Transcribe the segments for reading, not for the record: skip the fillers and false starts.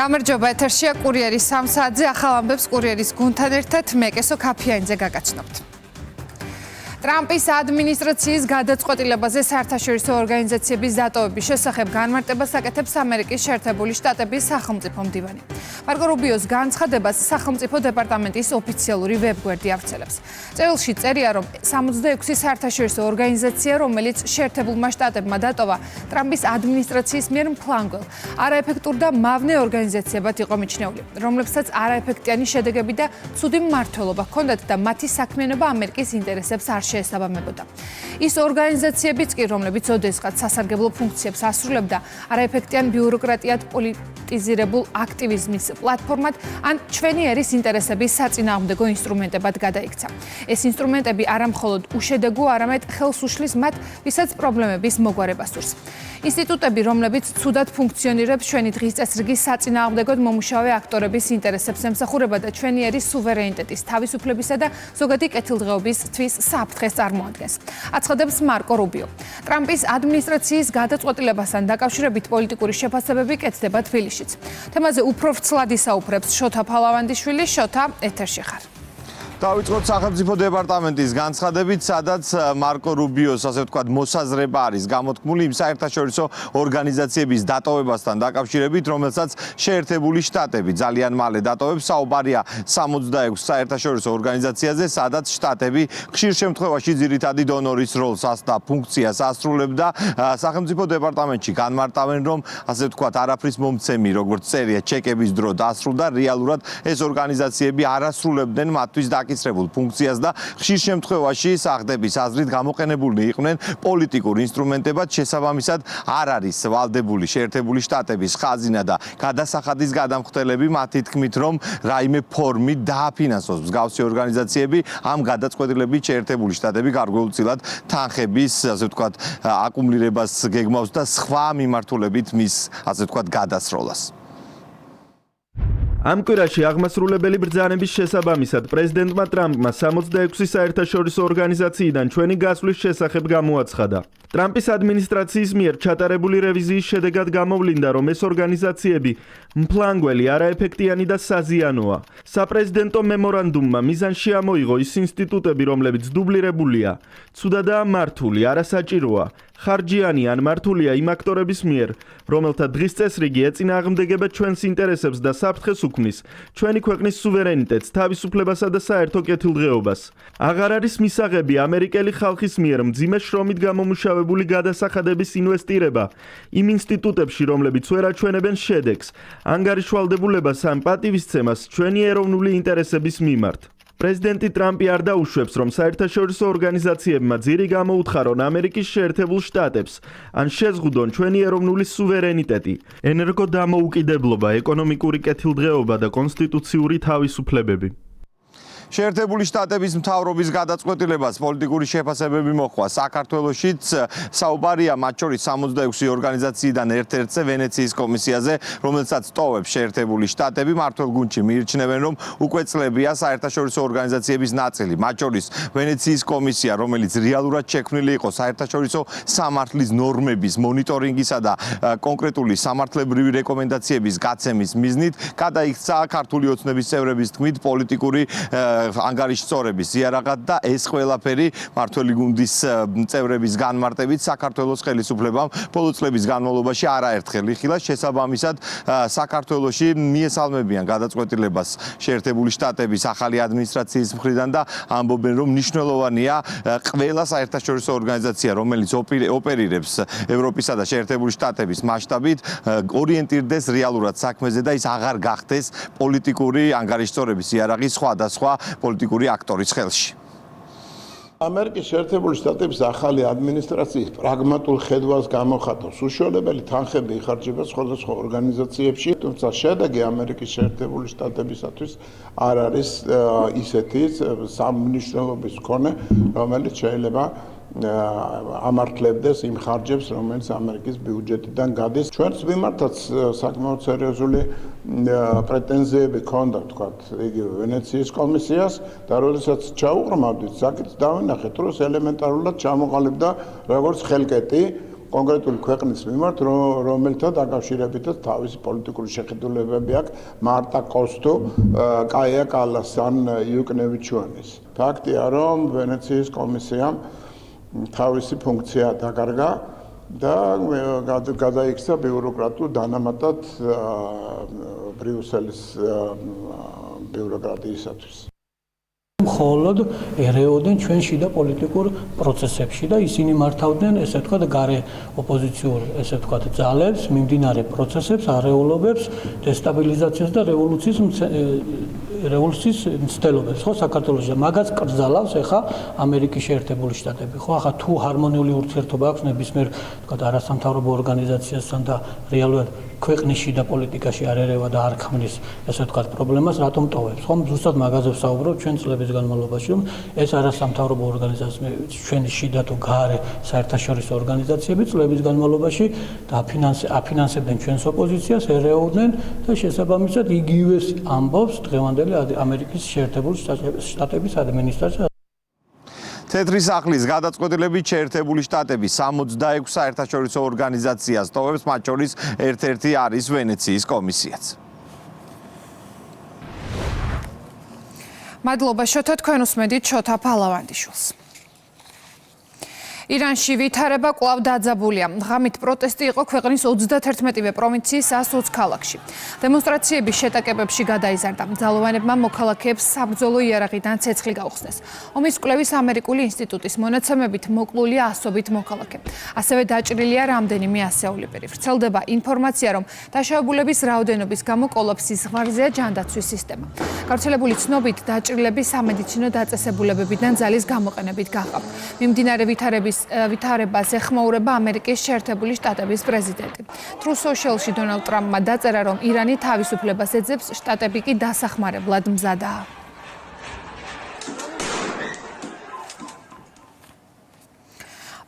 გამარჯობა, ეთერშია კურიერის 3 საათზე ახალ ამბებს კურიერის გუნდთან ერთად მე კესო ქაფიანიძე გაგაცნობთ. ტრამპის ადმინისტრაციის გადაწყვეტილებაზე საერთაშორისო ორგანიზაციების დატოვების შესახებ განმარტებას აკეთებს ამერიკის შეერთებული შტატების სახელმწიფო მდივანი. მარკო რუბიოს განცხადებას სახელმწიფო დეპარტამენტის ოფიციალური ვებგვერდი ავრცელებს. წერილში წერია, რომ 66 საერთაშორისო ორგანიზაცია, რომელიც შეერთებულმა შტატებმა დატოვა, ტრამპის ადმინისტრაციის მიერ მფლანგველ, არაეფექტურ და მავნე ორგანიზაციებად იყო მიჩნეული, რომლებსაც არაეფექტიანი შედეგები და ცუდი მმართველობა ჰქონდათ და მათი საქმიანობა ამერიკის ინტერესებს არ შეესაბამებოდა. ის ორგანიზაციებიც კი, რომლებიც ოდესღაც სასარგებლო ფუნქციებს ასრულებდა, არაეფექტიან ბიუროკრატიად პოლიტიზირებულ აქტივიზმის პლატფორმად ან ჩვენი ერის ინტერესების საწინააღმდეგო ინსტრუმენტებად გადაიქცა. ეს ინსტრუმენტები არა მხოლოდ უშედეგო, არამედ ხელს უშლის მათ, ვისაც პრობლემების მოგვარება სურს. ინსტიტუტები, რომლებიც ცუდად ფუნქციონირებს ჩვენი დღის წესრიგის საწინააღმდეგოდ მომუშავე აქტორების ინტერესებს ემსახურება და ჩვენი ერის სუვერენიტეტის, თავისუფლებისა და ზოგადი კეთილდღეობისთვის საფრთხეს წარმოადგენს. აცხადებს მარკო რუბიო. ტრამპის ადმინისტრაციის გადაწყვეტილებასთან დაკავშირებით პოლიტიკური შეფასებები კეთდება თბილისშიც. თემაზე უფრო ვრცლად ისაუბრებს შოთა ფალავანდიშვილი. შოთა, ეთერში ხარ. დავიწყოთ სახელმწიფო დეპარტამენტის განცხადებით, სადაც მარკო რუბიოს, ასე ვთქვათ, მოსაზრება არის გამოთქმული იმ საერთაშორისო ორგანიზაციების დატოვებასთან დაკავშირებით, რომელსაც შეერთებული შტატები ძალიან მალე დატოვებს. საუბარია 66 საერთაშორისო ორგანიზაციაზე, სადაც შტატები ხშირ შემთხვევაში ძირითადი დონორის როლს და ფუნქციას ასრულებდა. სახელმწიფო დეპარტამენტში განმარტავენ, რომ ასე ვთქვათ, არაფრის მომცემი, როგორც წერია, ჩეკების დრო დასრულდა, რეალურად ეს ორგანიზაციები არ ასრულებდნენ მათთვის აკისრებულ ფუნქციას და ხშირ შემთხვევაში სახლდების აზრით გამოყენებულნი იყვნენ პოლიტიკურ ინსტრუმენტებად, შესაბამისად არ არის ვალდებული შეერთებული შტატების ხაზინა და გადასახადის გადამხდელები მათი თქმით, რომ რაიმე ფორმით დააფინანსოს მსგავსი ორგანიზაციები ამ გადაწყვეტილებით შეერთებული შტატები გარკვეულწილად თანხების, ასე ვთქვათ, აკუმულირებას გეგმავს და სხვა მიმართულებით მის, ასე ვთქვათ, გადასროლას. ამ კვირაში აღმასრულებელი ბრძანების შესაბამისად პრეზიდენტმა ტრამპმა 66 საერთაშორისო ორგანიზაციიდან ჩვენი გასვლის შესახებ გამოაცხადა. ტრამპის ადმინისტრაციის მიერ ჩატარებული რევიზიის შედეგად გამოვლინდა, რომ ეს ორგანიზაციები მფლანგველი, არაეფექტიანი და საზიანოა. საპრეზიდენტო მემორანდუმმა მიზანში ამოიღო ის ინსტიტუტები, რომლებიც დუბლირებულია, ცუდადაა მართული, არასაჭიროა, ხარჯიანი ან მართულია იმ აქტორების მიერ, რომელთა დღის წესრიგი ეწინააღმდეგება ჩვენს ინტერესებს და საფრთხეს უქმნის ჩვენი ქვეყნის სუვერენიტეტს, თავისუფლებასა და საერთო კეთილდღეობას. აღარ არის მისაღები ამერიკელი ხალხის მიერ მძიმე შრომით გამომუშავებული გადასახადების ინვესტირება იმ ინსტიტუტებში, რომლებიც ვერ აჩვენებენ შედეგს, ანგარიშვალდებულებას ან პატივისცემას ჩვენი ეროვნული ინტერესების მიმართ. პრეზიდენტი ტრამპი არ დაუშვებს, რომ საერთაშორისო ორგანიზაციებმა ძირი გამოუთხარონ ამერიკის შეერთებულ შტატებს, ან შეზღუდონ ჩვენი ეროვნული სუვერენიტეტი, ენერგო დამოუკიდებლობა, ეკონომიკური კეთილდღეობა და კონსტიტუციური თავისუფლებები. შეერთებული შტატების მთავრობის გადაწყვეტილებას პოლიტიკური შეფასებები მოჰყვა. საქართველოშიც საუბარია მათ შორის 66 ორგანიზაციიდან ერთ-ერთზე ვენეციის კომისიაზე, რომელსაც ტოვებს შეერთებული შტატები. მმართველ გუნდში მიიჩნევენ, რომ უკვე წლებია საერთაშორისო ორგანიზაციების ნაწილი, მათ შორის ვენეციის კომისია, რომელიც რეალურად შექმნილი იყო საერთაშორისო სამართლის ნორმების მონიტორინგისა და კონკრეტული სამართლებრივი რეკომენდაციების გაცემის მიზნით, გადაიქცა ქართული ოცნების წევრების თქმით პოლიტიკური ანგარიშწორების ზიარაღად და ეს ყველაფერი მმართველი გუნდის წევრების განმარტებით საქართველოს ხელისუფლებამ ბოლო წლების განმავლობაში არაერთხელ იხილა. შესაბამისად საქართველოში მიესალმებიან გადაწყვეტილებას შეერთებული შტატების ახალი ადმინისტრაციის მხრიდან და ამბობენ, რომ მნიშვნელოვანია ყველა საერთაშორისო ორგანიზაცია, რომელიც ოპერირებს ევროპისა და შეერთებული შტატების მასშტაბით, ორიენტირდეს რეალურად საქმეზე და ის აღარ გახდეს პოლიტიკური ანგარიშწორების ზიარაღის სხვადასხვა პოლიტიკური აქტორის ხელში. ამერიკის შეერთებული შტატების ახალი ადმინისტრაციის პრაგმატულ ხედვას გამოხატავს. უშუალებელი თანხები იხარჯება სხვადასხვა ორგანიზაციებში, თუმცა შედეგი ამერიკის შეერთებული შტატებისათვის არ არის ისეთი სამმართველობის მქონე, რომელიც შეიძლება ამართლებდეს იმ ხარჯებს, რომელიც ამერიკის ბიუჯეტიდან გადის. ჩვენს მიმართაც საკმაოდ სერიოზული პრეტენზიები ჰქონდა, თქვათ, იგივე ვენეციის კომისიას და როდესაც ჩაუყრმავდით, საკითხს დავინახეთ, რომ ელემენტარულად ჩამოყალიბდა როგორც ხელკეტი კონკრეტული ქვეყნის მიმართ, რომელთა დაკავშირებითაც თავისი პოლიტიკური შეხედულებები აქვს მარტა კოსტუ, კაია კალას ან იუკნევიჩუანის. ფაქტია, რომ ვენეციის კომისიამ თავისი ფუნქცია დაკარგა და გადაიქცა ბიუროკრატულ დანამატად ბრიუსელის ბიუროკრატიისათვის. მხოლოდ ერეოდნენ ჩვენ შიდა პოლიტიკურ პროცესებში და ისინი მართავდნენ, ესე ვთქვათ, გარე ოპოზიციურ, ესე ვთქვათ, ძალებს, მიმდინარე პროცესებს, არეულობებს, დესტაბილიზაციას და რევოლუციის მცდელობებს, ხო, საქართველოში. მაგაც კრძალავს ახლა ამერიკის შეერთებული შტატები, ხო, ახლა თუ ჰარმონიული ურთიერთობა აქვს ნებისმიერ, ვთქვათ, არასამთავრობო ორგანიზაციასთან და რეალურად ქვეყნის შიდა პოლიტიკაში არ ერევა და არ ქმნის, ესე ვთქვათ, პრობლემას, რატომ ტოვებს, ხო? ზუსტად მაგაზე ვსაუბრობ ჩვენ წლების განმავლობაში, რომ ეს არასამთავრობო ორგანიზაციები, ჩვენი შიდა თუ გარე საერთაშორისო ორგანიზაციები წლების განმავლობაში აფინანსებდნენ ჩვენს ოპოზიციას, ერეოდნენ და შესაბამისად იგივე ამბობს დღევანდელი ამერიკის შეერთებული შტატების ადმინისტრაცია. თეთრი სახლის გადაწყვეტილებით შეერთებული შტატები 66 საერთაშორისო ორგანიზაციას ტოვებს, მათ შორის ერთ-ერთი არის ვენეციის კომისიაც. მადლობა შოთა, თქვენ უსმენთ შოთა ფალავანდიშვილს. ირანში ვითარება კვლავ დაძაბულია. ღამით პროტესტი იყო ქვეყნის 31-ვე პროვინციის 120 ქალაქში. დემონსტრაციები შეტაკებებში გადაიზარდა. ძალოვანებმა მოქალაქეებს საბრძოლო იარაღიდან ცეცხლი გაუხსნეს. ომის კვლევის ამერიკული ინსტიტუტის მონაცემებით მოკლულია ასობით მოქალაქე. ასევე დაჭრილია რამდენიმე ასეულებელი. ვრცელდება ინფორმაცია, რომ დაშავებულების რაოდენობის გამო კოლაფსის ზღვარზეა ჯანდაცვის სისტემა. გავრცელებული ცნობით დაჭრილები სამედიცინო დაწესებულებებიდან ძალის გამოყენებით გაყავთ. მიმდინარე ვითარებას ეხმაურება ამერიკის შეერთებული შტატების პრეზიდენტი. True Social-ში დონალდ ტრამპმა დაწერა, რომ ირანი თავისუფლებას ეძებს, შტატები კი დასახმარებლად მზადაა.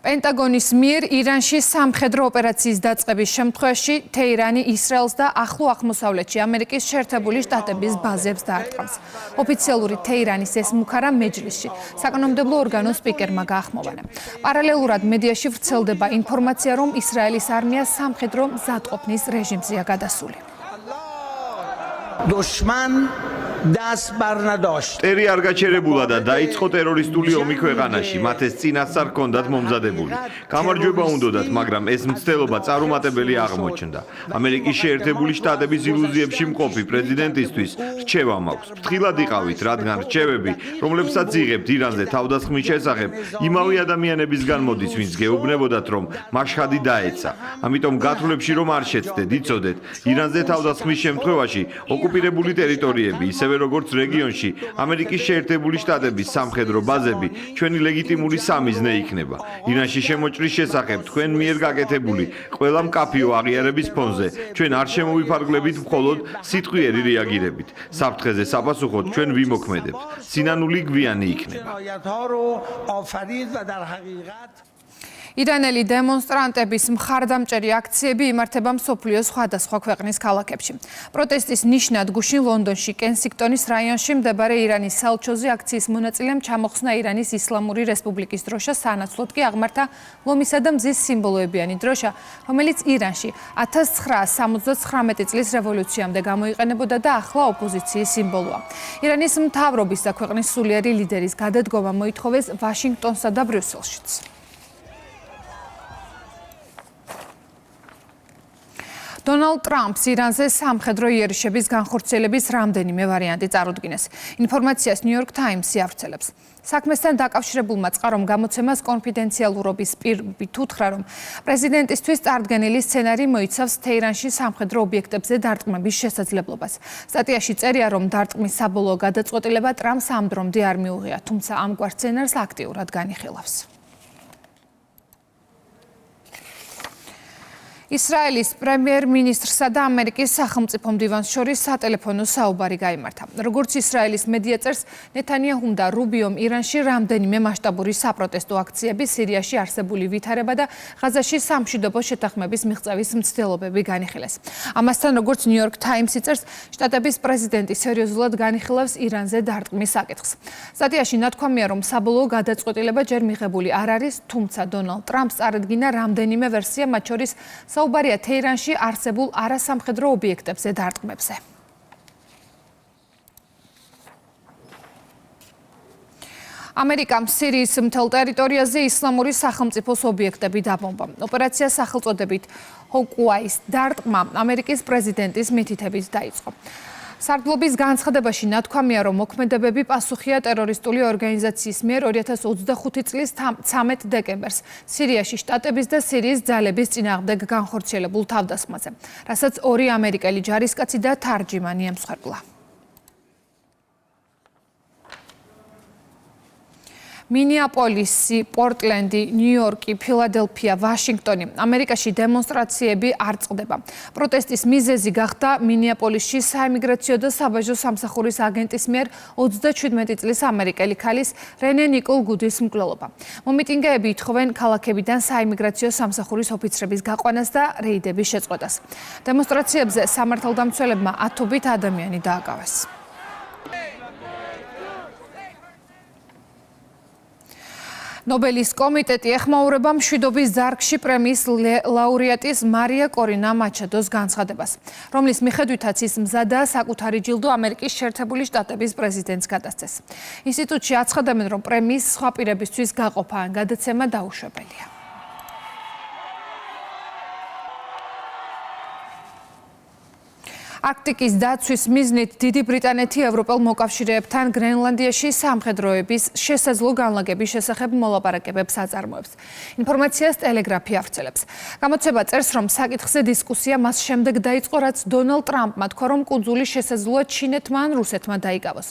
პენტაგონის მიერ ირანში სამხედრო ოპერაციის დაწყების შემთხვევაში თეირანი ისრაელს და ახლო აღმოსავლეთში ამერიკის შეერთებული შტატების ბაზებს დაარტყამს. ოფიციალური თეირანის ეს მუქარა მეჯლისში საკანონმდებლო ორგანოს სპიკერმა გაახმოვანა. პარალელურად მედიაში ვრცელდება ინფორმაცია, რომ ისრაელის არმია სამხედრო მზადყოფნის რეჟიმზეა გადასული. دشمن دست بر نداشت. ტერი არ გაჩერებულა და დაიწყო ტერორისტული ომი ქვეყანაში. მათ ეს წინასწარ ჰქონდათ მომზადებული. გამარჯვება უნდოდათ, მაგრამ ეს მცდელობა წარუმატებელი აღმოჩნდა. ამერიკის შეერთებული შტატების ილუზიებში მყოფი პრეზიდენტისთვის რჩევა მაქვს. ფრთხილად იყავით, რადგან რჩევები, რომლებსაც იღებთ ირანზე თავდასხმის შესახებ, იმავე ადამიანებისგან მოდის, ვინც გეუბნებოდათ, რომ მაშხადი დაეცა. ამიტომ გათვლებში რომ არ შეცდეთ, იცოდეთ, ირანზე თავდასხმის შემთხვევაში ოკუპირებული ტერიტორიები, ისევე როგორც რეგიონში, ამერიკის შეერთებული შტატების სამხედრო ბაზები ჩვენი ლეგიტიმური სამიზნე იქნება. ირანში შემოჭრის შესახებ თქვენ მიერ გაკეთებული ყველა მკაფიო აღიარების ფონზე ჩვენ არ შემოვიფარგლებით მხოლოდ სიტყვიერი რეაგირებით. საფრთხეზე საპასუხოდ ჩვენ ვიმოქმედებთ. სინანული გვიანი იქნება. ირანელი დემონსტრანტების მხარდამჭერი აქციები იმართება მსოფლიოს სხვადასხვა ქვეყნის ქალაქებში. პროტესტის ნიშნად გუშინ ლონდონში, კენსინგტონის რაიონში მდებარე ირანის საელჩოზე აქციის მონაწილემ ჩამოხსნა ირანის ისლამური რესპუბლიკის დროშა, სანაცვლოდ კი აღმართა ლომისა და მზის სიმბოლოებიანი დროშა, რომელიც ირანში 1979 წლის რევოლუციამდე გამოიყენებოდა და ახლა ოპოზიციის სიმბოლოა. ირანის მთავრობის და ქვეყნის სულიერი ლიდერის გადადგომა მოითხოვეს ვაშინგტონსა და ბრიუსელშიც. დონალდ ტრამპს ირანზე სამხედრო იერიშების განხორციელების რამდენიმე ვარიანტი წარუდგინეს. ინფორმაციას New York Times-ი ავრცელებს. საქმესთან დაკავშირებულმა წყარომ გამოცემას კონფიდენციალურობის პირობით უთხრა, რომ პრეზიდენტისთვის წარდგენილი სცენარი მოიცავს თეირანში სამხედრო ობიექტებზე დარტყმების შესაძლებლობას. სტატიაში წერია, რომ დარტყმის საბოლოო გადაწყვეტილება ტრამპს ამ დრომდე არ მიუღია, თუმცა ამგვარ სცენარს აქტიურად განიხილავს. ისრაელის პრემიერ-მინისტრსა და ამერიკის სახელმწიფო მდივანს შორის სატელეფონო საუბარი გაიმართა. როგორც ისრაელის მედია წერს, ნეთანიაჰუმ და რუბიომ ირანში რამდენიმე მასშტაბური საპროტესტო აქციები, სირიაში არსებული ვითარება და ღაზაში სამშვიდობო შეთანხმების მიღწევის მცდელობები განიხილეს. ამასთან, როგორც ნიუ-იორკ თაიმსი წერს, შტატების პრეზიდენტი სერიოზულად განიხილავს ირანზე დარტყმის საკითხს. სტატიაში ნათქვამია, რომ საბოლოო გადაწყვეტილება ჯერ მიღებული არ არის, თუმცა დონალდ ტრამპს წარადგინა რამდენიმე ვერსია, მათ შორის საუბარია თეირანში არსებულ არასამხედრო ობიექტებზე დარტყმებზე. ამერიკამ სირიის მთელ ტერიტორიაზე ისლამური სახელმწიფოს ობიექტები დაბომბა. ოპერაცია სახელწოდებით ჰოკუაის დარტყმა ამერიკის პრეზიდენტის მითითებით დაიწყო. სარდლობის განცხადებაში ნათქვამია, რომ მოქმედებები პასუხია ტერორისტული ორგანიზაციის მიერ 2025 წლის 13 დეკემბერს სირიაში შტატების და სირიის ძალების წინააღმდეგ განხორციელებულ თავდასხმაზე, რასაც 2 ამერიკელი ჯარისკაცი და თარჯიმანი ემსხვერპლა. მინეაპოლისი, პორტლენდი, ნიუ-იორკი, ფილადელფია, ვაშინგტონი. ამერიკაში დემონსტრაციები არ წყდება. პროტესტის მიზეზი გახდა მინეაპოლისში საიმიგრაციო და საბაჟო სამსახურის აგენტის მიერ 37 წლის ამერიკელი ქალის რენე ნიკოლ გუდის მკვლელობა. მომიტინგეები ითხოვენ ქალაქებიდან საიმიგრაციო სამსახურის ოფიცრების გაყვანას და რეიდების შეწყვეტას. დემონსტრაციებზე სამართალდამცველებმა ათობით ადამიანი დააკავეს. ნობელის კომიტეტი ეხმაურება მშვიდობის დარგში პრემიის ლაურეატის მარია კორინა მაჩადოს განცხადებას, რომლის მიხედვითაც ის მზადაა საკუთარი ჯილდო ამერიკის შეერთებული შტატების პრეზიდენტს გადასცეს. ინსტიტუტში აცხადებენ, რომ პრემიის სხვა პირებისთვის გაყოფა ან გადაცემა დაუშვებელია. არქტიკის დაცვის მიზნით დიდი ბრიტანეთი ევროპელ მოკავშირეებთან გრენლანდიაში სამხედროების შესაძლო განლაგების შესახებ მოლაპარაკებებს აწარმოებს. ინფორმაციას ტელეგრაფი ავრცელებს. გამოცემა წერს, რომ საკითხზე დისკუსია მას შემდეგ დაიწყო, რაც დონალდ ტრამპმა თქვა, რომ კუნძული შესაძლოა ჩინეთმა ან რუსეთმა დაიკავოს.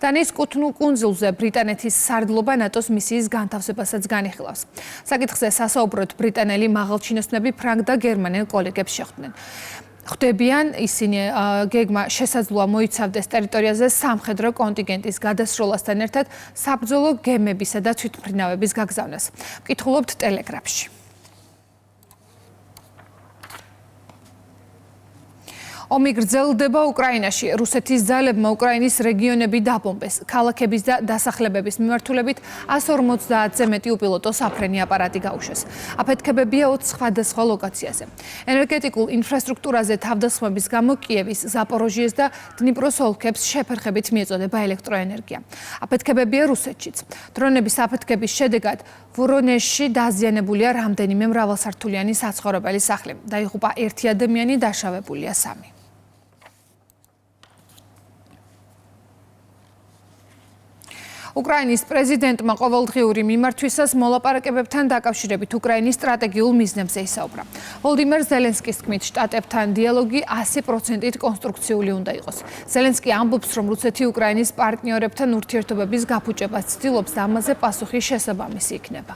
დანიის კუთვნილ კუნძულზე ბრიტანეთის სარდლობა ნატოს მისიის განთავსებასაც განიხილავს. საკითხზე სასაუბროდ ბრიტანელი მაღალჩინოსნები ფრანგ და გერმანელ კოლეგებს შეხვდნენ. ხდებიან ისინი გეგმა შესაძლოა მოიცავდეს ტერიტორიაზე სამხედრო კონტინგენტის გადასროლასთან ერთად საბრძოლო გემებისა და თვითმფრინავების გაგზავნას. ვკითხულობთ ტელეგრაფში. ომი გრძელდება უკრაინაში. რუსეთის ძალებმა უკრაინის რეგიონები დაბომბეს. ქალაქების და დასახლებების მიმართულებით 150-ზე მეტი უპილოტო საფრენი აპარატი გაუშვეს. აფეთქებებია 20 სხვადასხვა ლოკაციაზე. ენერგეტიკულ ინფრასტრუქტურაზე თავდასხმების გამო კიევის, ზაპოროჟიეს და დნიპროს ოლქებს შეფერხებით მიეწოდება ელექტროენერგია. აფეთქებებია რუსეთშიც. დრონების აფეთქების შედეგად ვორონეჟში დაზიანებულია რამდენიმე მრავალსართულიანი საცხოვრებელი სახლი. დაიღუპა 1 ადამიანი, დაშავებულია 3. უკრაინის პრეზიდენტმა ყოველდღიური მიმართვისას მოლაპარაკებებთან დაკავშირებით უკრაინის სტრატეგიულ მიზნებზე ისაუბრა. ვოლდიმერ ზელენსკის თქმით, შტატებთან დიალოგი 100%-ით კონსტრუქციული უნდა იყოს. ზელენსკი ამბობს, რომ რუსეთი უკრაინის პარტნიორებთან ურთიერთობების გაფუჭებას ცდილობს და ამაზე პასუხი შესაბამისი იქნება.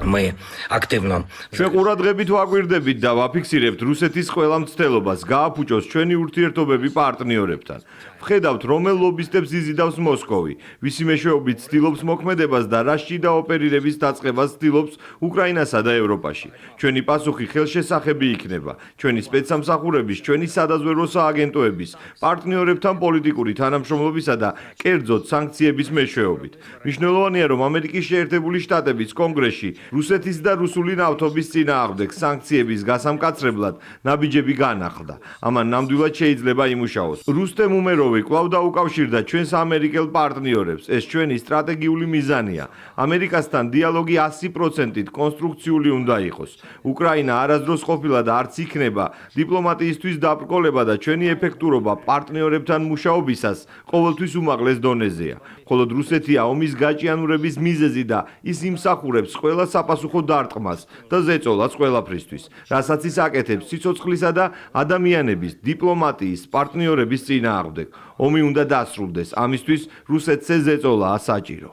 Мы активно შეყურადღებით ვაკვირდებით და ვაფიქსირებთ რუსეთის ყველა მცდელობას გააფუჭოს ჩვენი ურთიერთობები პარტნიორებთან. ვხედავთ, რომელ ლობისტებს იზიდავს მოსკოვი, ვისი მეშვეობით ცდილობს მოქმედებას და რა შიდა ოპერირების დაწყებას ცდილობს უკრაინასა და ევროპაში. ჩვენი პასუხი ხელშესახები იქნება. ჩვენი სპეცსამსახურების, ჩვენი სადაზვერვო სააგენტოების, პარტნიორებთან პოლიტიკური თანამშრომლობისა და კერძოდ სანქციების მეშვეობით. მნიშვნელოვანია, რომ ამერიკის შეერთებული შტატების კონგრესში რუსეთის და რუსული ნავთობის წინააღმდეგ სანქციების გასამკაცრებლად ნაბიჯები განახლდა. ამან ნამდვილად შეიძლება იმუშაოს. რუსტემ უმეროვი კვლავ დაუკავშირდა ჩვენს ამერიკელ პარტნიორებს. ეს ჩვენი სტრატეგიული მიზანია. ამერიკასთან დიალოგი 100%-ით კონსტრუქციული უნდა იყოს. უკრაინა არასდროს ყოფილა და არც იქნება დიპლომატიისთვის დაბრკოლება და ჩვენი ეფექტურობა პარტნიორებთან მუშაობისას ყოველთვის უმაღლეს დონეზეა. მხოლოდ რუსეთია ომის გაჭიანურების მიზეზი და ის იმსახურებს ყველა საპასუხო დარტყმას და ზეწოლას ყველაფრისთვის, რასაც ის აკეთებს სიცოცხლისა და ადამიანების, დიპლომატიის, პარტნიორების წინააღმდეგ. ომი უნდა დასრულდეს, ამისთვის რუსეთს ზეწოლაა საჭირო.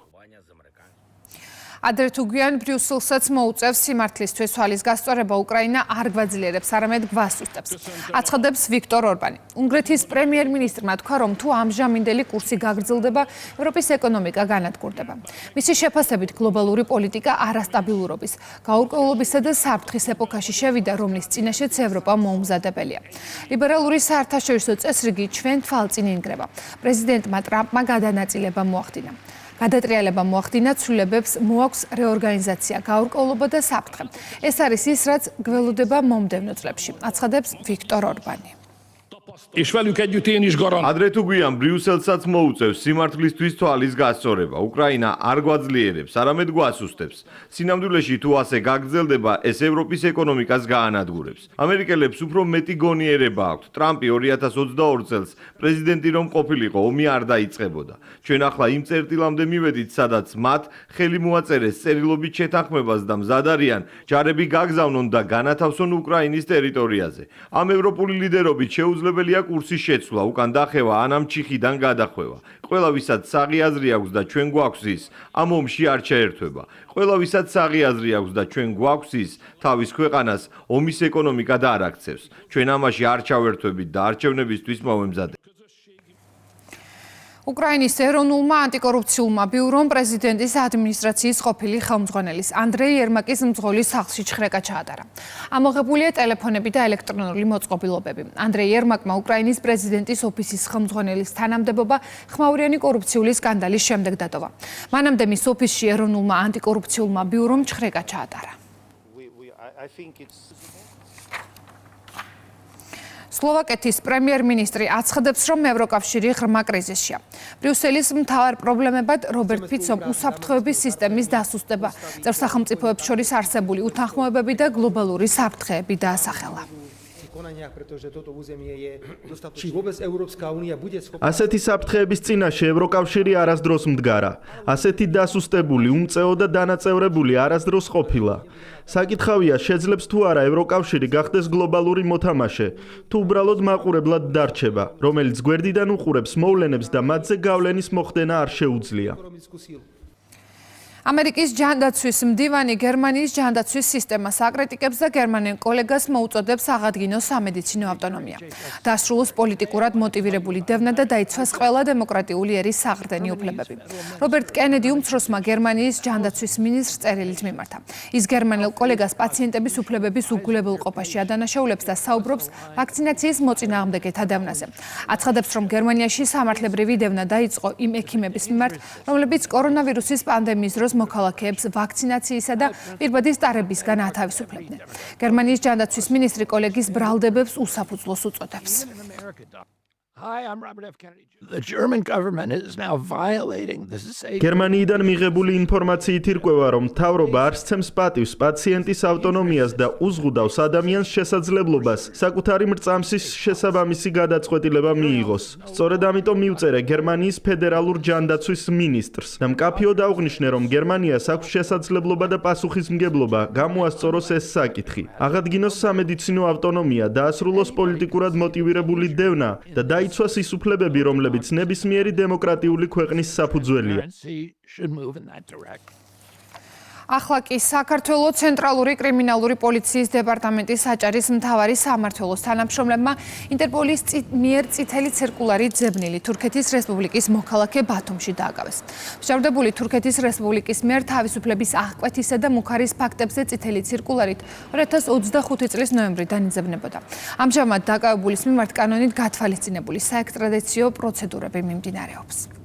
ადრე თუ გვიან ბრიუსელსაც მოუწევს სიმართლისთვის თვალის გასწორება უკრაინა არ გვაძლიერებს, არამედ გვასუსტებს. აცხადებს ვიქტორ ორბანი. უნგრეთის პრემიერ-მინისტრმა თქვა, რომ თუ ამჟამინდელი კურსი გაგრძელდება, ევროპის ეკონომიკა განადგურდება. მისი შეფასებით გლობალური პოლიტიკა არასტაბილურობის, გაურკვევლობისა და საფრთხის ეპოქაში შევიდა, რომლის წინაშეც ევროპა მოუმზადებელია. ლიბერალური საერთაშორისო წესრიგი ჩვენ თვალწინ ინგრევა. პრეზიდენტმა ტრამპმა გადანაწილება მოახდინა. გადატრიალება მოახდინა, ცვლილებებს მოაქვს რეორგანიზაცია, გაურკვევლობა და საფრთხე. ეს არის ის, რაც გველოდება მომდევნო წლებში, აცხადებს ვიქტორ ორბანი. ადრე თუ გვიან ბრიუსელსაც მოუწევს სიმართლისთვის თვალის გასწორება. უკრაინა არ გვაძლიერებს, არამედ გვასუსტებს. სინამდვილეში თუ ასე გაგრძელდება, ეს ევროპის ეკონომიკას გაანადგურებს. ამერიკელებს უფრო მეტი გონიერება აქვთ. ტრამპი 2022 წელს პრეზიდენტი რომ ყოფილიყო, ომი არ დაიწყებოდა. ჩვენ ახლა იმ წერტილამდე მივედით, სადაც მათ ხელი მოაწერეს წერილობით შეთანხმებას და მზად არიან ჯარები გაგზავნონ და განათავსონ უკრაინის ტერიტორიაზე. ამ ევროპული ლიდერობით შეუძლებელია კურსის შეცვლა, უკან დახევა, ან ამ ჩიხიდან გადახვევა. ყველა ვისაც საღი აზრი აქვს და ჩვენ გვაქვს ის, ამ ომში არ ჩაერთვება. ყველა ვისაც საღი აზრი აქვს და ჩვენ გვაქვს ის, თავის ქვეყანას ომის ეკონომიკა და არ აქცევს. ჩვენ ამაში არ ჩავერთვებით და არჩევნებისთვის მოვემზადეთ. უკრაინის ეროვნულმა ანტიკორუფციულმა ბიურომ პრეზიდენტის ადმინისტრაციის ყოფილი ხელმძღვანელის ანდრეი ერმაკის მძღოლის სახლში ჩხრეკა ჩაატარა. ამოღებულია ტელეფონები და ელექტრონული მოწყობილობები. ანდრეი ერმაკმა უკრაინის პრეზიდენტის ოფისის ხელმძღვანელის თანამდებობა ხმაურიანი კორუფციული სკანდალის შემდეგ დატოვა. მანამდე მის ოფისში ეროვნულმა ანტიკორუფციულმა ბიურომ ჩხრეკა ჩაატარა. სლოვაკეთის პრემიერ-მინისტრი აცხადებს, რომ ევროკავშირი ღრმა კრიზისშია. ბრიუსელის მთავარ პრობლემებად რობერტ ფიცომ უსაფრთხოების სისტემის დასუსტება, სახელმწიფოებს შორის არსებული უთანხმოებები და გლობალური საფრთხეები დაასახელა. ასეთი საფრთხეების წინაშე ევროკავშირი არასდროს მდგარა. ასეთი დასუსტებული, უმწეო და დანაწევრებული არასდროს ყოფილა. საკითხავია, შეძლებს თუ არა ევროკავშირი გახდეს გლობალური მოთამაშე, თუ უბრალოდ მაყურებლად დარჩება, რომელიც გვერდიდან უყურებს მოვლენებს და მათზე გავლენის მოხდენა არ შეუძლია. ამერიკის ჯანდაცვის მდივანი გერმანიის ჯანდაცვის სისტემას აკრიტიკებს და გერმანელ კოლეგას მოუწოდებს აღადგინოს სამედიცინო ავტონომია. დასრულოს პოლიტიკურად მოტივირებული დევნა და დაიცვას ყველა დემოკრატიული ერის საყრდენი უფლებები. რობერტ კენედი უმცროსმა გერმანიის ჯანდაცვის მინისტრს წერილით მიმართა. ის გერმანელ კოლეგას პაციენტების უფლებების უგულებელყოფაში ადანაშაულებს და საუბრობს ვაქცინაციის მოწინააღმდეგე დევნაზე. აცხადებს, რომ გერმანიაში სამართლებრივი დევნა დაიწყო იმ ექიმების მიმართ, რომლებიც კორონავირუსის პანდემიის დროს მოქალაქეებს ვაქცინაციისა და პირბადის ტარებისგან ათავისუფლებდნენ. გერმანიის ჯანდაცვის მინისტრი კოლეგის ბრალდებებს უსაფუძვლოს უწოდებს. გერმანიიდან მიღებული ინფორმაციით ირკვევა, რომ მთავრობა არ სცემს პატივს პაციენტის ავტონომიას და უზღუდავს ადამიანს შესაძლებლობას საკუთარი მრწამსის შესაბამისი გადაწყვეტილება მიიღოს. სწორედ ამიტომ მიუწერე გერმანიის ფედერალურ ჯანდაცვის მინისტრს და მკაფიოდ აღვნიშნე, რომ გერმანიას აქვს შესაძლებლობა და პასუხისმგებლობა გამოასწოროს ეს საკითხი. აღადგინოს სამედიცინო ავტონომია, დაასრულოს პოლიტიკურად მოტივირებული დევნა და დაიცვას ის უფლებები, რომლებიც ნებისმიერი დემოკრატიული ქვეყნის საფუძველია. ახლა კი საქართველოს ცენტრალური კრიმინალური პოლიციის დეპარტამენტის საჭარის მთავარი სამმართველოს თანამშრომლებმა ინტერპოლის მიერ წითელი ცირკულარი ძებნილი თურქეთის რესპუბლიკის მოქალაქე ბათუმში დააკავეს. მშენებლებული თურქეთის რესპუბლიკის მიერ თავისუფლების აღკვეთისა და მუქარის ფაქტებზე წითელი ცირკულარით 2025 წლის ნოემბრიდან იძებნებოდა. ამჟამად დაკავებულის მიმართ კანონით გათვალისწინებული საექსტრადიციო პროცედურები მიმდინარეობს.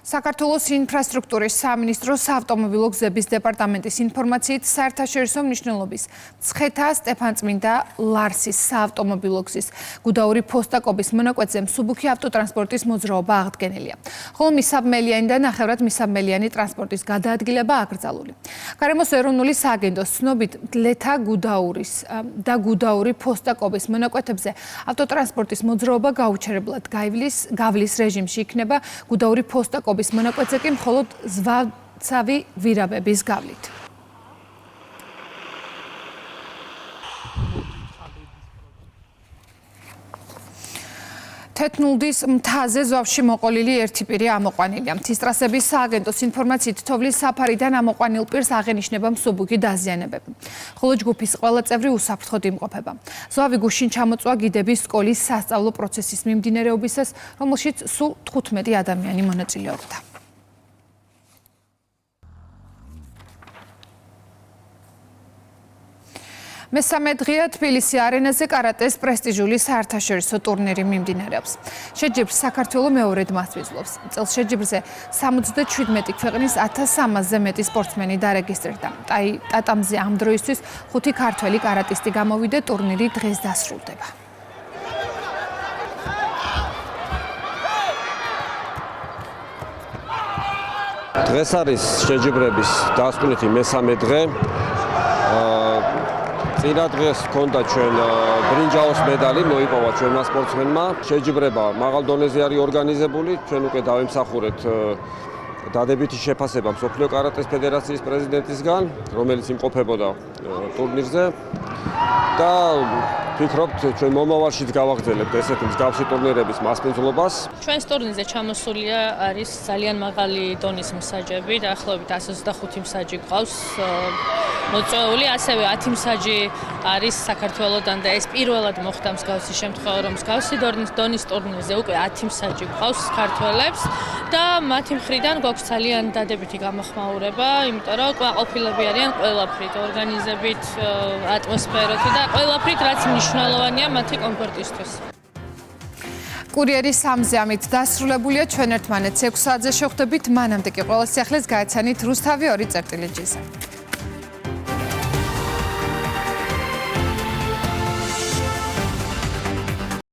საქართველოს ინფრასტრუქტურის სამინისტროს საავტომობილო გზების დეპარტამენტის ინფორმაციით საერთაშორისო მნიშვნელობის მცხეთა სტეფანწმინდა ლარსის საავტომობილო გზის გუდაური ფოსტაკობის მონაკვეთზე მსუბუქი ავტოტრანსპორტის მოძრაობა აღდგენილია. ხოლო მისაბმელიანი და ნახევრად მისაბმელიანი ტრანსპორტის გადაადგილება აკრძალული. გარემოს ეროვნული სააგენტოს ცნობით ლეთა გუდაურის და გუდაური ფოსტაკობის მონაკვეთებზე ავტოტრანსპორტის მოძრაობა გაუჩერებლად გავლის რეჟიმში იქნება გუდაური ფოსტაკობის მონაკვეთზე კი მხოლოდ ზვაცავი ვირაბების გავლით. თეთნულდის მთაზე ზავში მოყოლილი ერთი პირი ამოყვანილია. მთის ტრასების სააგენტოს ინფორმაციით, თოვლის საფარიდან ამოყვანილ პირს აღენიშნება მსუბუქი დაზიანებები. ხოლო ჯგუფის ყველა წევრი უსაფრთხოდ იმყოფება. ზავი გუშინ ჩამოწვა გიდების სკოლის სასწავლო პროცესის მიმდინარეობისას, რომელშიც სულ 15 ადამიანი მონაწილეობდა. მესამე დღეა თბილისი არენაზე კარატეს პრესტიჟული საერთაშორისო ტურნირი მიმდინარეობს. შეჯიბრს საქართველოს მეორედ მასპინძლობს. წელს შეჯიბრზე 77 ქვეყნის 1300-ზე მეტი სპორტსმენი დარეგისტრირდა. ტატამზე ამ დროისთვის 5 ქართველი კარატისტი გამოვიდა, ტურნირი დღეს დასრულდება. დღეს არის შეჯიბრების დასკვნითი მესამე დღე. წინა დღეს ჰქონდა ჩვენ ბრინჯაოს მედალი მოიპოვა ჩვენმა სპორტსმენმა. შეჯიბრება მაღალ დონეზე არის ორგანიზებული. ჩვენ უკვე დავემსახურეთ დადებითი შეფასება მსოფლიო კარატეს ფედერაციის პრეზიდენტისგან, რომელიც იმყოფებოდა ტურნირზე. და ვფიქრობთ, ჩვენ მომავალშიც გავაგრძელებთ ესეთი მსგავსი ტურნირების მასპინძლობას. ჩვენს ტურნირზე ჩამოსულია არის ძალიან მაღალი დონის მსაჯები, დაახლოებით 125 მსაჯი გვყავს მოწვეული, ასევე 10 მსაჯი არის საქართველოდან და ეს პირველად მოხდა მსგავსი შემთხვევა, რომ მსგავსი დონის ტურნირზე უკვე 10 მსაჯი გვყავს ქართველებს და მათი მხრიდან გვაქვს ძალიან დადებითი გამოხმაურება, იმიტომ რომ კმაყოფილები არიან ყველაფრით, ორგანიზებით, ატმოსფეროთი და ყველაფრით, რაც მნიშვნელოვანია მათი კომფორტისთვის. კურიერი 3-ზე ამით დასრულებულია. ჩვენ ერთმანეთს 6 საათზე შევხვდებით. მანამდე კი ყველა სიახლეს გაეცანით რუსთავი 2.j-ზე.